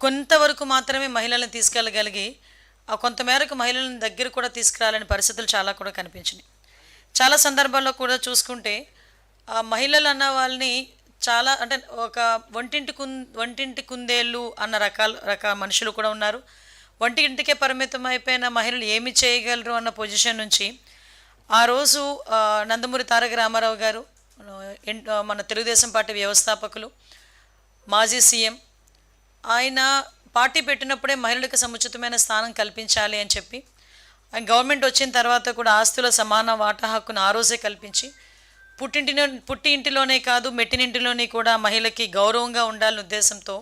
కొంతవరకు మాత్రమే మహిళలను తీసుకెళ్ళగలిగి కొంతమేరకు మహిళలను దగ్గర కూడా తీసుకురాలని పరిస్థితులు చాలా కూడా కనిపించినాయి. చాలా సందర్భాల్లో కూడా చూసుకుంటే మహిళలు అన్న వాళ్ళని చాలా అంటే ఒక వంటింటి కుందేళ్ళు అన్న రకాల మనుషులు కూడా ఉన్నారు. వంటింటికే పరిమితం అయిపోయిన మహిళలు ఏమి చేయగలరు అన్న పొజిషన్ నుంచి ఆ రోజు నందమూరి తారక రామారావు గారు, మన తెలుగుదేశం పార్టీ వ్యవస్థాపకులు, మాజీ సీఎం, ఆయన పార్టీ పెట్టినప్పుడే మహిళలకు సముచితమైన స్థానం కల్పించాలి అని చెప్పి గవర్నమెంట్ వచ్చిన తర్వాత కూడా ఆస్తుల సమాన వాటా హక్కును ఆ రోజే కల్పించి పుట్టి ఇంటిలోనే కాదు మెట్టినింటిలోనే కూడా మహిళకి గౌరవంగా ఉండాలనే ఉద్దేశంతో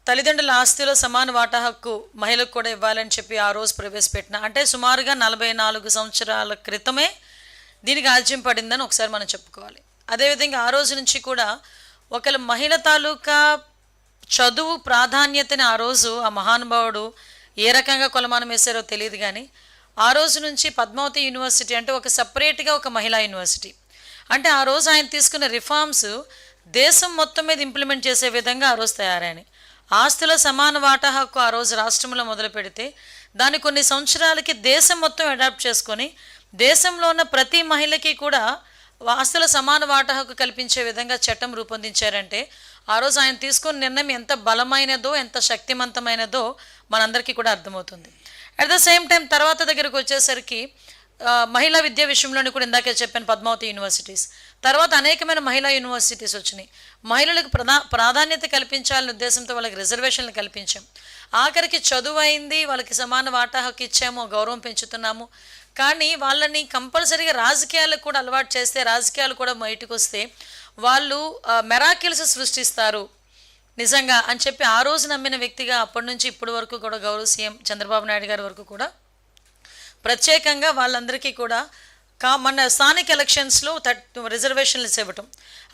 తల్లిదండ్రుల ఆస్తిలో సమాన వాటా హక్కు మహిళకు కూడా ఇవ్వాలని చెప్పి ఆ రోజు ప్రవేశపెట్టిన, అంటే సుమారుగా 44 సంవత్సరాల క్రితమే దీనికి ఆజ్యం పడిందని ఒకసారి మనం చెప్పుకోవాలి. అదేవిధంగా ఆ రోజు నుంచి కూడా ఒకళ్ళ మహిళ తాలూకా చదువు ప్రాధాన్యతని ఆ రోజు ఆ మహానుభావుడు ఏ రకంగా కొలమానం వేశారో తెలియదు, కానీ ఆ రోజు నుంచి పద్మావతి యూనివర్సిటీ అంటే ఒక సపరేట్గా ఒక మహిళా యూనివర్సిటీ, అంటే ఆ రోజు ఆయన తీసుకున్న రిఫార్మ్స్ దేశం మొత్తం మీద ఇంప్లిమెంట్ చేసే విధంగా ఆ రోజు తయారైనాయి. ఆస్తుల సమాన వాటా హక్కు ఆ రోజు రాష్ట్రంలో మొదలు పెడితే దాన్ని కొన్ని సంవత్సరాలకి దేశం మొత్తం అడాప్ట్ చేసుకొని దేశంలో ఉన్న ప్రతి మహిళకి కూడా ఆస్తుల సమాన వాటా హక్కు కల్పించే విధంగా చట్టం రూపొందించారంటే ఆ రోజు ఆయన తీసుకున్న నిర్ణయం ఎంత బలమైనదో ఎంత శక్తివంతమైనదో మనందరికీ కూడా అర్థమవుతుంది. అట్ ద సేమ్ టైం తర్వాత దగ్గరకు వచ్చేసరికి మహిళా విద్యా విషయంలోని కూడా ఇందాకే చెప్పాను పద్మావతి యూనివర్సిటీస్, తర్వాత అనేకమైన మహిళా యూనివర్సిటీస్ వచ్చినాయి. మహిళలకు ప్రాధాన్యత కల్పించాలనే ఉద్దేశంతో వాళ్ళకి రిజర్వేషన్లు కల్పించాం. ఆఖరికి చదువు అయింది, వాళ్ళకి సమాన వాటా హక్కు ఇచ్చాము, గౌరవం పెంచుతున్నాము. కానీ వాళ్ళని కంపల్సరీగా రాజకీయాలకు కూడా అలవాటు చేస్తే, రాజకీయాలు కూడా బయటకు వస్తే వాళ్ళు మెరాకిల్స్ సృష్టిస్తారు నిజంగా అని చెప్పి ఆ రోజు నమ్మిన వ్యక్తిగా అప్పటి నుంచి ఇప్పటి వరకు కూడా గౌరవ సీఎం చంద్రబాబు నాయుడు గారి వరకు కూడా ప్రత్యేకంగా వాళ్ళందరికీ కూడా మన స్థానిక ఎలక్షన్స్లో రిజర్వేషన్లు ఇవ్వటం,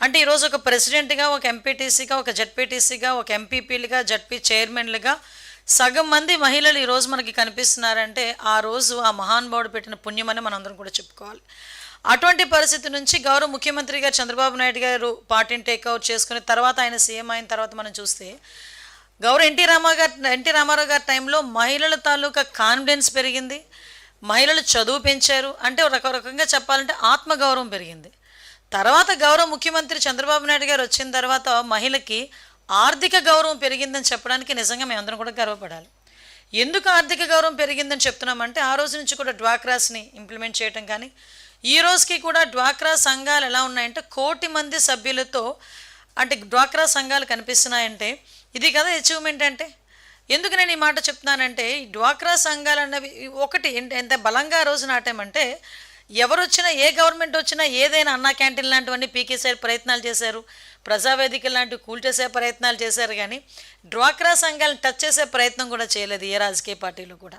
అంటే ఈరోజు ఒక ప్రెసిడెంట్గా, ఒక ఎంపీటీసీగా, ఒక జడ్పీటీసీగా, ఒక ఎంపీపీలుగా, జడ్పీ చైర్మన్లుగా సగం మంది మహిళలు ఈరోజు మనకి కనిపిస్తున్నారంటే ఆ రోజు ఆ మహానుభావుడు పెట్టిన పుణ్యమని మనందరం కూడా చెప్పుకోవాలి. అటువంటి పరిస్థితి నుంచి గౌరవ ముఖ్యమంత్రిగా చంద్రబాబు నాయుడు గారు పార్టీని టేక్అవుట్ చేసుకుని తర్వాత ఆయన సీఎం అయిన తర్వాత మనం చూస్తే గౌరవ ఎన్టీ రామారావు గారి టైంలో మహిళల తాలూకా కాన్ఫిడెన్స్ పెరిగింది, మహిళలు చదువు పెంచారు, అంటే ఒక రకంగా చెప్పాలంటే ఆత్మగౌరవం పెరిగింది. తర్వాత గౌరవ ముఖ్యమంత్రి చంద్రబాబు నాయుడు గారు వచ్చిన తర్వాత మహిళకి ఆర్థిక గౌరవం పెరిగిందని చెప్పడానికి నిజంగా మేమందరం కూడా గర్వపడాలి. ఎందుకు ఆర్థిక గౌరవం పెరిగిందని చెప్తున్నామంటే ఆ రోజు నుంచి కూడా డ్వాక్రాస్ని ఇంప్లిమెంట్ చేయటం, కానీ ఈ రోజుకి కూడా డ్వాక్రా సంఘాలు ఎలా ఉన్నాయంటే 1 కోటి మంది సభ్యులతో అంటే డ్వాక్రా సంఘాలు కనిపిస్తున్నాయంటే ఇది కదా అచీవ్మెంట్. అంటే ఎందుకు నేను ఈ మాట చెప్తున్నానంటే ఈ డ్వాక్రా సంఘాలు అన్నవి ఒకటి ఎంత బలంగా రోజు నాటామంటే ఎవరు వచ్చినా ఏ గవర్నమెంట్ వచ్చినా ఏదైనా అన్నా క్యాంటీన్ లాంటివన్నీ పీకేసే ప్రయత్నాలు చేశారు, ప్రజావేదిక లాంటివి కూల్చేసే ప్రయత్నాలు చేశారు, కానీ డ్వాక్రా సంఘాలను టచ్ చేసే ప్రయత్నం కూడా చేయలేదు ఏ రాజకీయ పార్టీలు కూడా.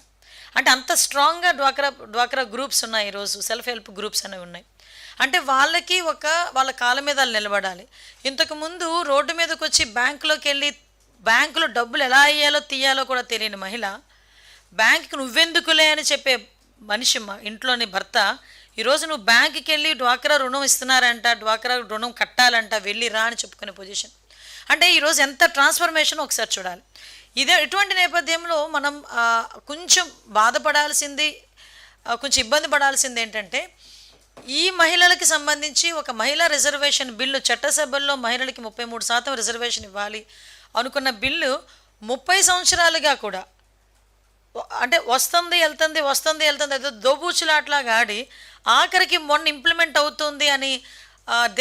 అంటే అంత స్ట్రాంగ్గా డ్వాక్రా గ్రూప్స్ ఉన్నాయి ఈరోజు, సెల్ఫ్ హెల్ప్ గ్రూప్స్ అనేవి ఉన్నాయి. అంటే వాళ్ళకి వాళ్ళ కాళ్ళ మీద వాళ్ళు నిలబడాలి. ఇంతకుముందు రోడ్డు మీదకి వచ్చి బ్యాంకులోకి వెళ్ళి బ్యాంకులో డబ్బులు ఎలా అయ్యాలో తీయాలో కూడా తెలియని మహిళ బ్యాంకుకి నువ్వెందుకులే అని చెప్పే మనిషి ఇంట్లోని భర్త ఈరోజు నువ్వు బ్యాంకుకి వెళ్ళి డ్వాక్రా రుణం ఇస్తున్నారంట, డ్వాక్రా రుణం కట్టాలంట, వెళ్ళి రా అని చెప్పుకునే పొజిషన్. అంటే ఈరోజు ఎంత ట్రాన్స్ఫర్మేషన్ ఒకసారి చూడాలి. ఇటువంటి నేపథ్యంలో మనం కొంచెం బాధపడాల్సింది, కొంచెం ఇబ్బంది పడాల్సింది ఏంటంటే ఈ మహిళలకి సంబంధించి ఒక మహిళా రిజర్వేషన్ బిల్లు చట్టసభల్లో మహిళలకి 33% రిజర్వేషన్ ఇవ్వాలి అనుకున్న బిల్లు 30 సంవత్సరాలుగా కూడా అంటే వస్తుంది వెళ్తుంది ఏదో దోబూచులాట్లాగా ఆడి ఆఖరికి మొన్న ఇంప్లిమెంట్ అవుతుంది అని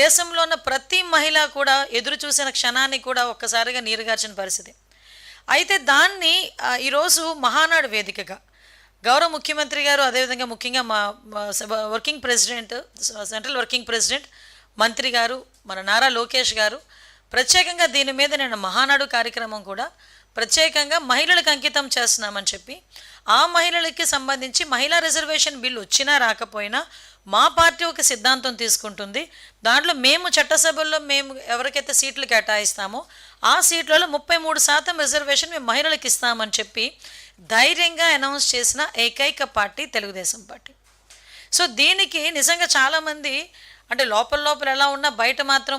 దేశంలో ఉన్న ప్రతి మహిళ కూడా ఎదురు చూసిన క్షణాన్ని కూడా ఒక్కసారిగా నీరుగార్చిన పరిస్థితి. అయితే దాన్ని ఈరోజు మహానాడు వేదికగా గౌరవ ముఖ్యమంత్రి గారు, అదేవిధంగా ముఖ్యంగా మా working president, central working president మంత్రి గారు, మన నారా లోకేష్ గారు ప్రత్యేకంగా దీని మీద నేను మహానాడు కార్యక్రమం కూడా ప్రత్యేకంగా మహిళలకు అంకితం చేస్తున్నామని చెప్పి ఆ మహిళలకి సంబంధించి మహిళా రిజర్వేషన్ బిల్లు వచ్చినా రాకపోయినా మా పార్టీ ఒక సిద్ధాంతం తీసుకుంటుంది. దాంట్లో మేము చట్టసభల్లో మేము ఎవరికైతే సీట్లు కేటాయిస్తామో ఆ సీట్లలో 33% రిజర్వేషన్ మేము మహిళలకు ఇస్తామని చెప్పి ధైర్యంగా అనౌన్స్ చేసిన ఏకైక పార్టీ తెలుగుదేశం పార్టీ. సో దీనికి నిజంగా చాలామంది అంటే లోపల ఎలా ఉన్నా బయట మాత్రం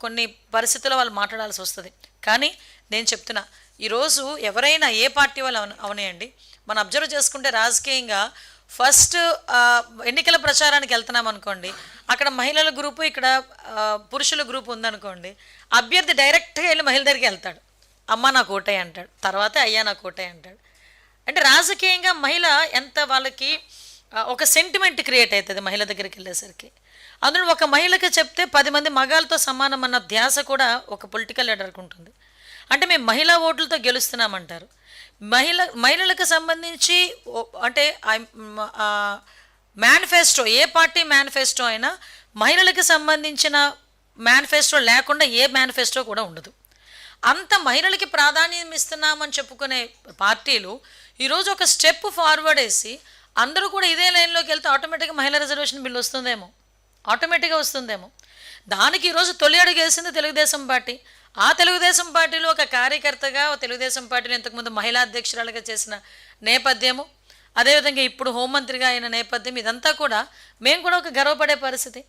కొన్ని పరిస్థితుల్లో వాళ్ళు మాట్లాడాల్సి వస్తుంది. కానీ నేను చెప్తున్నా, ఈరోజు ఎవరైనా ఏ పార్టీ వాళ్ళు అవనేయండి, మనం అబ్జర్వ్ చేసుకుంటే రాజకీయంగా ఫస్ట్ ఎన్నికల ప్రచారానికి వెళ్తున్నాం అనుకోండి, అక్కడ మహిళల గ్రూపు, ఇక్కడ పురుషుల గ్రూపు ఉందనుకోండి, అభ్యర్థి డైరెక్ట్గా వెళ్ళి మహిళ దగ్గరికి వెళ్తాడు, అమ్మ నాకు ఓటే అంటాడు, తర్వాతే అయ్యా నాకు ఓటే అంటాడు. అంటే రాజకీయంగా మహిళ ఎంత వాళ్ళకి ఒక సెంటిమెంట్ క్రియేట్ అవుతుంది మహిళ దగ్గరికి వెళ్ళేసరికి. అందులో ఒక మహిళకి చెప్తే 10 మంది మగాళ్ళతో సమానం అన్న ధ్యాస కూడా ఒక పొలిటికల్ లీడర్కి ఉంటుంది. అంటే మేము మహిళా ఓట్లతో గెలుస్తున్నామంటారు. మహిళలకు సంబంధించి అంటే మేనిఫెస్టో, ఏ పార్టీ మేనిఫెస్టో అయినా మహిళలకు సంబంధించిన మేనిఫెస్టో లేకుండా ఏ మేనిఫెస్టో కూడా ఉండదు. అంత మహిళలకి ప్రాధాన్యం ఇస్తున్నామని చెప్పుకునే పార్టీలు ఈరోజు ఒక స్టెప్ ఫార్వర్డ్ వేసి అందరూ కూడా ఇదే లైన్లోకి వెళ్తే ఆటోమేటిక్గా మహిళా రిజర్వేషన్ బిల్ వస్తుందేమో, ఆటోమేటిక్గా వస్తుందేమో. దానికి ఈరోజు తొలి అడుగు వేసింది తెలుగుదేశం పార్టీ. ఆ తెలుగుదేశం పార్టీలో ఒక కార్యకర్తగా, తెలుగుదేశం పార్టీలో ఇంతకుముందు మహిళా అధ్యక్షురాలుగా చేసిన నేపథ్యము, అదేవిధంగా ఇప్పుడు హోంమంత్రిగా అయిన నేపథ్యం, ఇదంతా కూడా మేము కూడా ఒక గర్వపడే పరిస్థితి.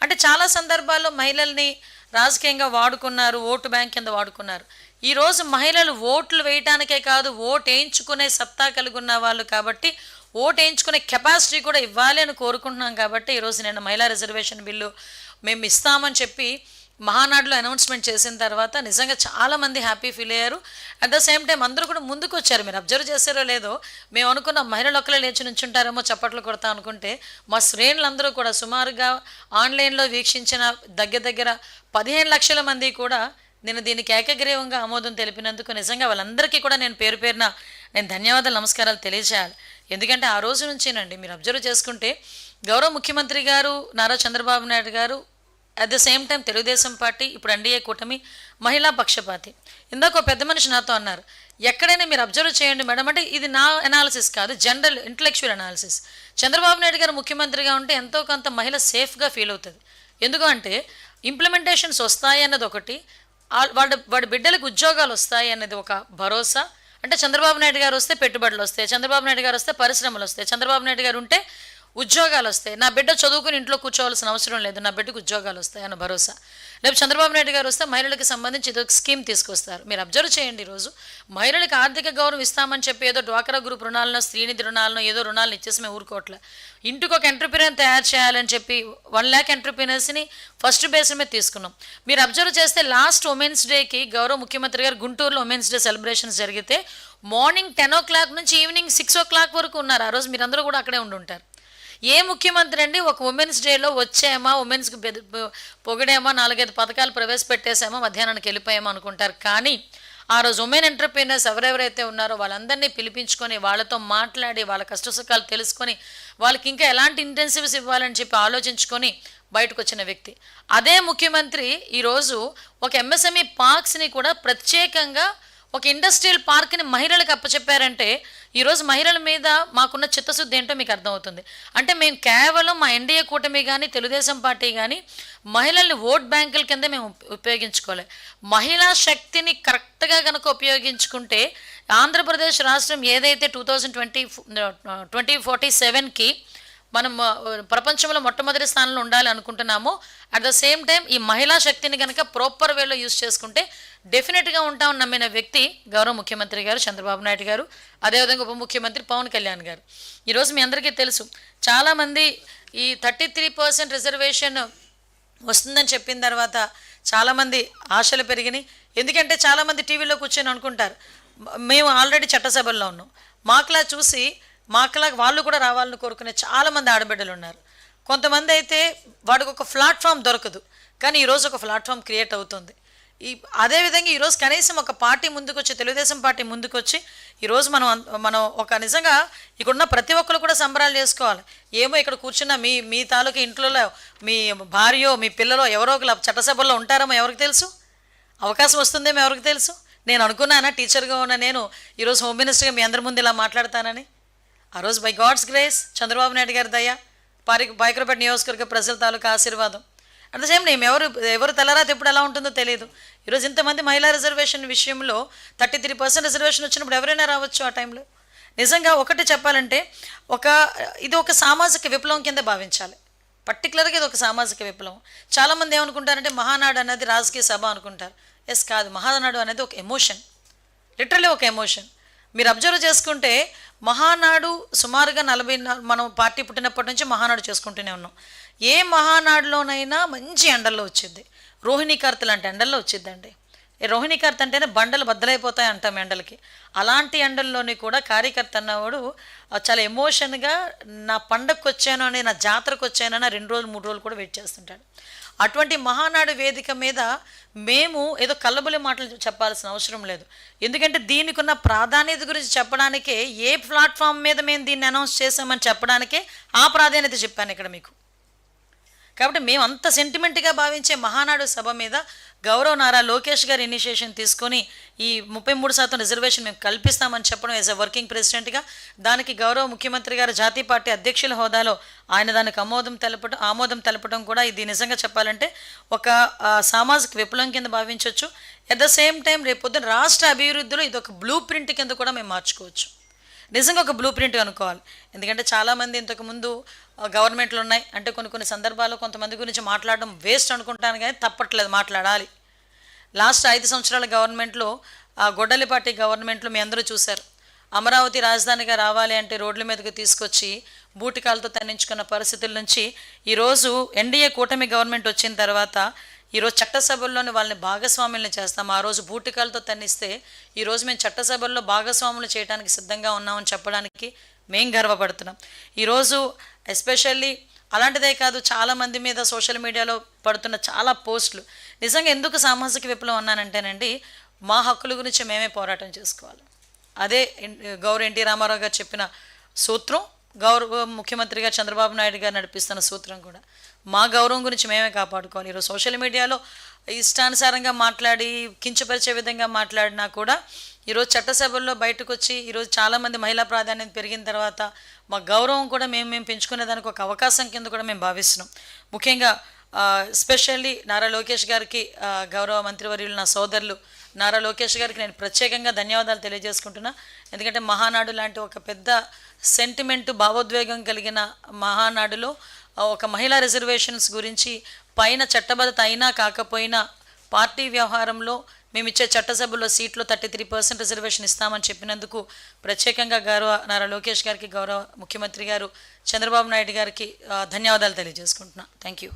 అంటే చాలా సందర్భాల్లో మహిళల్ని రాజకీయంగా వాడుకున్నారు, ఓటు బ్యాంక్ కింద వాడుకున్నారు. ఈరోజు మహిళలు ఓట్లు వేయటానికే కాదు, ఓటు వేయించుకునే సత్తా కలిగి ఉన్న వాళ్ళు కాబట్టి ఓటు వేయించుకునే కెపాసిటీ కూడా ఇవ్వాలి అని కోరుకుంటున్నాం. కాబట్టి ఈరోజు నేను మహిళా రిజర్వేషన్ బిల్లు మేము ఇస్తామని చెప్పి మహానాడులో అనౌన్స్మెంట్ చేసిన తర్వాత నిజంగా చాలామంది హ్యాపీ ఫీల్ అయ్యారు. అట్ ద సేమ్ టైం అందరూ కూడా ముందుకు వచ్చారు. మీరు అబ్జర్వ్ చేశారో లేదో, మేము అనుకున్న మహిళలు ఒక్కలే లేచి నుంచుంటారేమో చప్పట్లు కొడతా అనుకుంటే మా శ్రేణులందరూ కూడా సుమారుగా ఆన్లైన్లో వీక్షించిన దగ్గర 15 లక్షల మంది కూడా నేను దీనికి ఏకగ్రీవంగా ఆమోదం తెలిపినందుకు నిజంగా వాళ్ళందరికీ కూడా నేను పేరు పేరున నేను ధన్యవాదాలు, నమస్కారాలు తెలియజేయాలి. ఎందుకంటే ఆ రోజు నుంచేనండి మీరు అబ్జర్వ్ చేసుకుంటే గౌరవ ముఖ్యమంత్రి గారు నారా చంద్రబాబు నాయుడు గారు, at the same time Telugu Desam party, ఇప్పుడు ఎన్డీఏ కూటమి మహిళా పక్షపాతి. ఇందాక ఒక పెద్ద మనిషి నాతో అన్నారు, ఎక్కడైనా మీరు అబ్జర్వ్ చేయండి మేడం అంటే, ఇది నా అనాలిసిస్ కాదు, general intellectual analysis. Chandrababu Naidu గారు ముఖ్యమంత్రిగా ఉంటే ఎంతో కొంత మహిళ సేఫ్గా ఫీల్ అవుతుంది. ఎందుకంటే ఇంప్లిమెంటేషన్స్ వస్తాయి అన్నది ఒకటి, వాడి బిడ్డలకు ఉద్యోగాలు వస్తాయి అన్నది ఒక భరోసా. అంటే చంద్రబాబు నాయుడు గారు వస్తే పెట్టుబడులు వస్తాయి, చంద్రబాబు నాయుడు గారు వస్తే పరిశ్రమలు వస్తాయి, చంద్రబాబు నాయుడు గారు ఉంటే ఉద్యోగాలు వస్తాయి, నా బిడ్డ చదువుకుని ఇంట్లో కూర్చోవాల్సిన అవసరం లేదు, నా బిడ్డకు ఉద్యోగాలు వస్తాయి అన్న భరోసా. రేపు చంద్రబాబు నాయుడు గారు వస్తే మహిళలకు సంబంధించి ఇది ఒక స్కీమ్ తీసుకొస్తారు. మీరు అబ్జర్వ్ చేయండి, ఈరోజు మహిళలకు ఆర్థిక గౌరవం ఇస్తామని చెప్పి ఏదో డ్వాక్రా గ్రూప్ రుణాలను, స్త్రీనిధి రుణాలను, ఏదో రుణాలను ఇచ్చేసి మేము ఊరుకోవట్లే. ఇంటికి ఒక ఎంటర్ప్రీనర్ తయారు చేయాలని చెప్పి 1 lakh ఎంటర్ప్రీనర్స్ని ఫస్ట్ బేస్ మీద తీసుకున్నాం. మీరు అబ్జర్వ్ చేస్తే లాస్ట్ ఉమెన్స్ డేకి గౌరవ ముఖ్యమంత్రి గారు గుంటూరులో ఉమెన్స్ డే సెలబ్రేషన్స్ జరిగితే మార్నింగ్ 10 o'clock నుంచి ఈవినింగ్ 6 o'clock వరకు ఉన్నారు. ఆ రోజు మీరందరూ కూడా అక్కడే ఉండుంటారు. ఏ ముఖ్యమంత్రి అండి ఒక ఉమెన్స్ డేలో వచ్చామా, ఉమెన్స్కి పొగిడేమా, 4-5 పథకాలు ప్రవేశపెట్టేసామా, మధ్యాహ్నానికి వెళ్ళిపోయామా అనుకుంటారు. కానీ ఆ రోజు ఉమెన్ ఎంటర్ప్రీనర్స్ ఎవరెవరైతే ఉన్నారో వాళ్ళందరినీ పిలిపించుకొని వాళ్ళతో మాట్లాడి వాళ్ళ కష్టసుఖాలు తెలుసుకొని వాళ్ళకి ఇంకా ఎలాంటి ఇంటెన్సివ్స్ ఇవ్వాలని చెప్పి ఆలోచించుకొని బయటకు వచ్చిన వ్యక్తి. అదే ముఖ్యమంత్రి ఈరోజు ఒక ఎంఎస్ఎంఈ పార్క్స్ని కూడా ప్రత్యేకంగా ఒక ఇండస్ట్రియల్ పార్క్ని మహిళలకు అప్పచెప్పారంటే ఈరోజు మహిళల మీద మాకున్న చిత్తశుద్ధి ఏంటో మీకు అర్థమవుతుంది. అంటే మేము కేవలం మా ఎన్డీఏ కూటమి కానీ తెలుగుదేశం పార్టీ కానీ మహిళల్ని ఓట్ బ్యాంకుల కింద మేము ఉపయోగించుకోవాలి. మహిళా శక్తిని కరెక్ట్గా కనుక ఉపయోగించుకుంటే ఆంధ్రప్రదేశ్ రాష్ట్రం ఏదైతే 2047కి మనం ప్రపంచంలో మొట్టమొదటి స్థానంలో ఉండాలి అనుకుంటున్నామో, అట్ ద సేమ్ టైం ఈ మహిళా శక్తిని కనుక ప్రాపర్ వేలో యూజ్ చేసుకుంటే డెఫినెట్గా ఉంటామని నమ్మిన వ్యక్తి గౌరవ ముఖ్యమంత్రి గారు చంద్రబాబు నాయుడు గారు, అదేవిధంగా ఉప ముఖ్యమంత్రి పవన్ కళ్యాణ్ గారు. ఈరోజు మీ అందరికీ తెలుసు, చాలామంది ఈ 33% రిజర్వేషన్ వస్తుందని చెప్పిన తర్వాత చాలామంది ఆశలు పెరిగినాయి. ఎందుకంటే చాలామంది టీవీలో కూర్చొని అనుకుంటారు మేము ఆల్రెడీ చట్టసభల్లో ఉన్నాం, మాకులా వాళ్ళు కూడా రావాలని కోరుకునే చాలామంది ఆడబిడ్డలు ఉన్నారు. కొంతమంది అయితే వాడికి ఒక ప్లాట్ఫామ్ దొరకదు, కానీ ఈరోజు ఒక ప్లాట్ఫామ్ క్రియేట్ అవుతుంది. అదేవిధంగా ఈరోజు కనీసం ఒక పార్టీ ముందుకు వచ్చి, తెలుగుదేశం పార్టీ ముందుకు వచ్చి ఈరోజు మనం ఒక నిజంగా ఇక్కడున్న ప్రతి ఒక్కరు కూడా సంబరాలు చేసుకోవాలి. ఏమో ఇక్కడ కూర్చున్న మీ తాలూకు ఇంట్లో మీ భార్యో మీ పిల్లలో ఎవరో ఒకరు చట్టసభల్లో ఉంటారేమో ఎవరికి తెలుసు, అవకాశం వస్తుందేమో ఎవరికి తెలుసు. నేను అనుకున్నానా టీచర్గా ఉన్న నేను ఈరోజు హోమ్ మినిస్టర్గా మీ అందరి ముందు ఇలా మాట్లాడతానని? ఆ రోజు by God's grace, Chandrababu Naidu గారి దయ, పాయకరపేట నియోజకవర్గ ప్రజల తాలూకా ఆశీర్వాదం. అట్ ద సేమ్ టైం ఎవరు తెల్లరాత ఎప్పుడు ఎలా ఉంటుందో తెలియదు. ఈరోజు ఇంతమంది మహిళా రిజర్వేషన్ విషయంలో 33% రిజర్వేషన్ వచ్చినప్పుడు ఎవరైనా రావచ్చు ఆ టైంలో. నిజంగా ఒకటి చెప్పాలంటే ఇది ఒక సామాజిక విప్లవం కింద భావించాలి. పర్టికులర్గా ఇది ఒక సామాజిక విప్లవం. చాలామంది ఏమనుకుంటారంటే మహానాడు అనేది రాజకీయ సభ అనుకుంటారు. ఎస్ కాదు, మహానాడు అనేది ఒక ఎమోషన్. లిటరలీ ఒక ఎమోషన్. మీరు అబ్జర్వ్ చేసుకుంటే మహానాడు సుమారుగా మనం పార్టీ పుట్టినప్పటి నుంచి మహానాడు చేసుకుంటూనే ఉన్నాం. ఏ మహానాడులోనైనా మంచి ఎండల్లో వచ్చింది. రోహిణీ కార్తె లాంటి ఎండల్లో వచ్చిందండి. రోహిణీ కార్తె అంటేనే బండలు బద్దలైపోతాయి అంటాం ఎండలకి. అలాంటి ఎండల్లోని కూడా కార్యకర్త అన్నవాడు చాలా ఎమోషన్గా నా పండగకు వచ్చాను అని, నా జాతరకు వచ్చానని 2 రోజులు 3 రోజులు కూడా వెయిట్ చేస్తుంటాడు. అటువంటి మహానాడు వేదిక మీద మేము ఏదో కల్లబుల్లి మాటలు చెప్పాల్సిన అవసరం లేదు. ఎందుకంటే దీనికి ఉన్న ప్రాధాన్యత గురించి చెప్పడానికే, ఏ ప్లాట్ఫామ్ మీద మేము దీన్ని అనౌన్స్ చేసామని చెప్పడానికే ఆ ప్రాధాన్యత చెప్పాను ఇక్కడ మీకు. కాబట్టి మేము అంత సెంటిమెంట్గా భావించే మహానాడు సభ మీద గౌరవ నారా లోకేష్ గారు ఇనిషియేషన్ తీసుకొని ఈ 33% రిజర్వేషన్ మేము కల్పిస్తామని చెప్పడం యాజ్ ఎ వర్కింగ్ ప్రెసిడెంట్గా, దానికి గౌరవ ముఖ్యమంత్రి గారు జాతీయ పార్టీ అధ్యక్షుల హోదాలో ఆయన దానికి ఆమోదం తెలపడం కూడా ఇది నిజంగా చెప్పాలంటే ఒక సామాజిక విప్లవం కింద భావించవచ్చు. ఎట్ ద సేమ్ టైం రేపు పొద్దున రాష్ట్ర అభివృద్ధిలో ఇది ఒక బ్లూ ప్రింట్ కింద కూడా మేము మార్చుకోవచ్చు. నిజంగా ఒక బ్లూ ప్రింట్ అనుకోవాలి. ఎందుకంటే చాలామంది ఇంతకుముందు గవర్నమెంట్లు ఉన్నాయి అంటే కొన్ని సందర్భాల్లో కొంతమంది గురించి మాట్లాడడం వేస్ట్ అనుకుంటాను, కానీ తప్పట్లేదు, మాట్లాడాలి. లాస్ట్ 5 సంవత్సరాల గవర్నమెంట్లో, గొడ్డలిపాటి గవర్నమెంట్లో మీ అందరూ చూశారు. అమరావతి రాజధానిగా రావాలి అంటే రోడ్ల మీదకి తీసుకొచ్చి బూటికాలతో తన్నించుకున్న పరిస్థితుల నుంచి ఈరోజు ఎన్డీఏ కూటమి గవర్నమెంట్ వచ్చిన తర్వాత ఈరోజు చట్టసభల్లోని వాళ్ళని భాగస్వాములను చేస్తాం. ఆ రోజు బూటికాలతో తన్నిస్తే ఈరోజు మేము చట్టసభల్లో భాగస్వాములు చేయడానికి సిద్ధంగా ఉన్నామని చెప్పడానికి మేము గర్వపడుతున్నాం. ఈరోజు ఎస్పెషల్లీ అలాంటిదే కాదు, చాలామంది మీద సోషల్ మీడియాలో పడుతున్న చాలా పోస్టులు. నిజంగా ఎందుకు సామాజిక విప్లవం అన్నానంటేనండి, మా హక్కుల గురించి మేమే పోరాటం చేసుకోవాలి. అదే గౌరవ ఎన్టీ రామారావు గారు చెప్పిన సూత్రం, గౌరవ ముఖ్యమంత్రిగా చంద్రబాబు నాయుడు గారు నడిపిస్తున్న సూత్రం కూడా. మా గౌరవం గురించి మేమే కాపాడుకోవాలి. ఈరోజు సోషల్ మీడియాలో ఇష్టానుసారంగా మాట్లాడి కించపరిచే విధంగా మాట్లాడినా కూడా ఈరోజు చట్టసభల్లో బయటకు వచ్చి ఈరోజు చాలామంది మహిళా ప్రాధాన్యత పెరిగిన తర్వాత మా గౌరవం కూడా మేము పెంచుకునేదానికి ఒక అవకాశం కింద కూడా మేము భావిస్తున్నాం. ముఖ్యంగా ఎస్పెషల్లీ నారా లోకేష్ గారికి, గౌరవ మంత్రివర్యులు నా సోదరులు నారా లోకేష్ గారికి నేను ప్రత్యేకంగా ధన్యవాదాలు తెలియజేసుకుంటున్నా. ఎందుకంటే మహానాడు లాంటి ఒక పెద్ద సెంటిమెంట్, భావోద్వేగం కలిగిన మహానాడులో ఒక మహిళా రిజర్వేషన్స్ గురించి పైన చట్టబద్ధత అయినా కాకపోయినా పార్టీ వ్యవహారంలో మేము ఇచ్చే చట్టసభలో సీట్లో 33% రిజర్వేషన్ ఇస్తామని చెప్పినందుకు ప్రత్యేకంగా గౌరవ నారా లోకేష్ గారికి, గౌరవ ముఖ్యమంత్రి గారు చంద్రబాబు నాయుడు గారికి ధన్యవాదాలు తెలియజేసుకుంటున్నా. Thank you.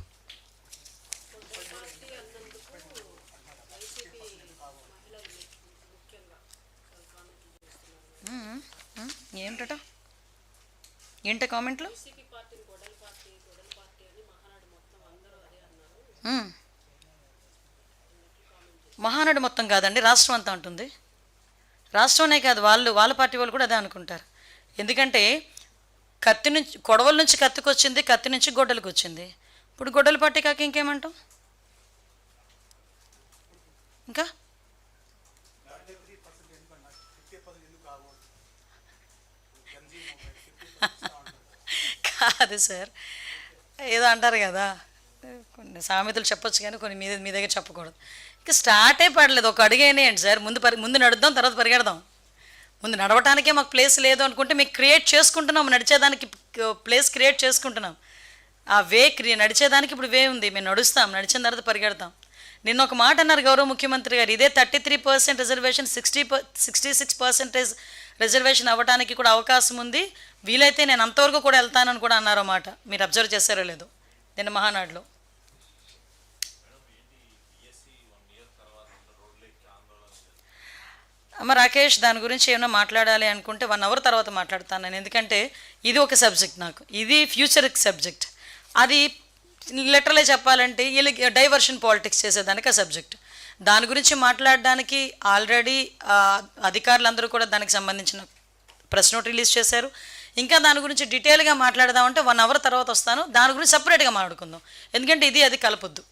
ఏంటట ఏంట కామెంట్లు? మహానాడు మొత్తం కాదండి, రాష్ట్రం అంతా ఉంటుంది. రాష్ట్రమే కాదు, వాళ్ళ పార్టీ వాళ్ళు కూడా అదే అనుకుంటారు. ఎందుకంటే కత్తి నుంచి, కొడవల నుంచి కత్తికి వచ్చింది, కత్తి నుంచి గొడ్డలకు వచ్చింది. ఇప్పుడు గొడ్డల పార్టీ కాక ఇంకేమంటాం? ఇంకా కాదు సార్, ఏదో అంటారు కదా, కొన్ని సామెతలు చెప్పొచ్చు కానీ కొన్ని మీ దగ్గర చెప్పకూడదు. ఇంకా స్టార్టే పడలేదు, ఒక అడుగేనేయండి సార్. ముందు నడుద్దాం, తర్వాత పరిగెడదాం. ముందు నడవటానికే మాకు ప్లేస్ లేదు అనుకుంటే మేము క్రియేట్ చేసుకుంటున్నాం, నడిచేదానికి ప్లేస్ క్రియేట్ చేసుకుంటున్నాం. ఆ నడిచేదానికి ఇప్పుడు వే ఉంది, మేము నడుస్తాం, నడిచిన తర్వాత పరిగెడతాం. నిన్న ఒక మాట అన్నారు గౌరవ ముఖ్యమంత్రి గారు, ఇదే 33% రిజర్వేషన్ 66% రిజర్వేషన్ అవ్వడానికి కూడా అవకాశం ఉంది, వీలైతే నేను అంతవరకు కూడా వెళ్తానని కూడా అన్నారో మాట. మీరు అబ్జర్వ్ చేశారో లేదో నిన్న మహానాడులో. అమ్మ రాకేష్, దాని గురించి ఏమైనా మాట్లాడాలి అనుకుంటే 1 అవర్ తర్వాత మాట్లాడతాను నేను. ఎందుకంటే ఇది ఒక సబ్జెక్ట్, నాకు ఇది ఫ్యూచర్కి సబ్జెక్ట్. అది లిటరలీ చెప్పాలంటే వీళ్ళకి డైవర్షన్ పాలిటిక్స్ చేసేదానికి ఆ సబ్జెక్ట్. దాని గురించి మాట్లాడడానికి ఆల్రెడీ అధికారులందరూ కూడా దానికి సంబంధించిన ప్రెస్ నోట్ రిలీజ్ చేశారు. ఇంకా దాని గురించి డీటెయిల్గా మాట్లాడదామంటే 1 అవర్ తర్వాత వస్తాను, దాని గురించి సపరేట్గా మాట్లాడుకుందాం. ఎందుకంటే ఇది అది కలపొద్దు.